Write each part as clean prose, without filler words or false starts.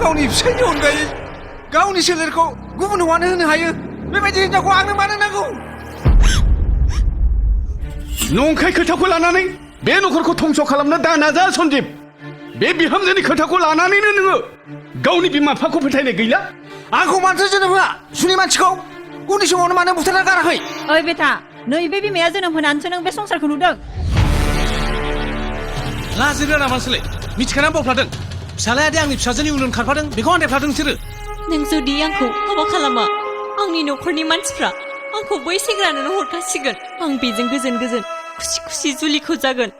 गावनि फिसायनि अनगायै गावनि सोलेरखौ गुबुन हौवानो होनो हायो बेबायदि हिनजावखौ आंनो मानो नांगौ नंखाय खोथाखौ लानानै बे नखरखौ धंस खालामनो दा नाजा सन्दिप बे बिहामजोनि खोथाखौ लानानैनो नोङो गावनि बिमा बिफाखौ फोथायनाय गैला आंखौ मानोथो जोनोम होआ सुनि मानसिखौ उन्दै समावनो मानो बुथारना गाराखै ओइ बेटा नैबे बिमाया जोनोम होनानैसो नों बे संसारखौ नुदों लाजिनो नामासोलै मिथिखाना बावफ्लादों फिसालायादि आंनि फिसाजोनि उन खारफादों बेखौ आन्दायफ्लादों नोंसोरो नों जुदि आंखौ हाबा खालामा आंनि नखरनि मानसिफ्रा आंखौ बै सेंग्रानोनो हरखासिगोन आं बेजों गोजोन गोजोन खुसि खुसि जुलिखौ जागोन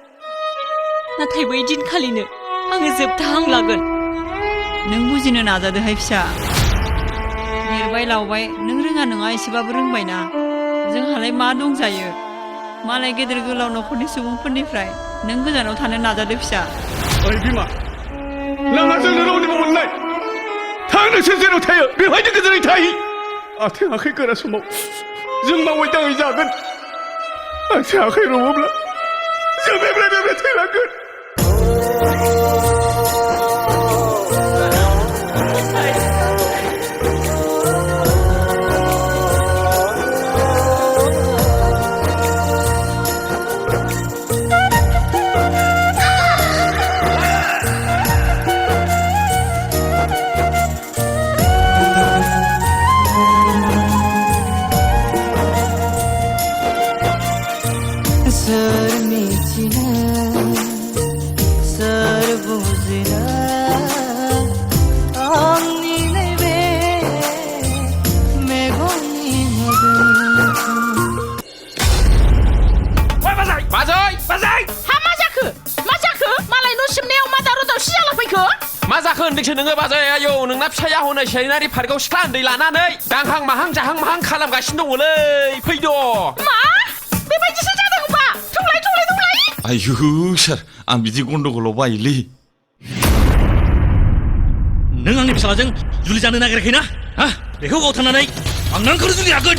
नाथाय बै दिनखालिनो आङो जोबथा हां लागोन नों बुजिनो नाजादोहाय फिसा देरबाय लावबाय नों रोङा नङा एसेबाबो रोंबायना जोंहालाय मा दंजायो मालाय गेदेर गोलाव नखरनि सुबुंफोरनिफ्राय नों गोजानाव थानो नाजादो फिसा ओइ बिमा नाङा जोंनो रावनिबो मोननाय थां नोंसोर जेराव थायो बेवहायनो गोजोनै थाहै आथिं आखाइ गोरा समाव जों मावै दाङै जागोन आथिं आखाइ रबोब्ला जों बेब्रे बेब्रे थैलांगोन मा जाखो होनदोंसो नोङो बाजै आयौ नोंना फिसाया हनै सेनारि पार्कआव सिख्ला उन्दै लानानै दांहां माहां जाहां माहां खालामगासिनो दङलै फैद' मा बेबायदिसो जादों होनबा थुंलाय थुंलाय थुंलाय आयु सार आं बिदि गन्डगलाव बायोलै नों आंनि फिसालाजों जुलि जानो नागिराखैना हा बेखौ गावथारनानै आं नोंखौ जुलि हागोन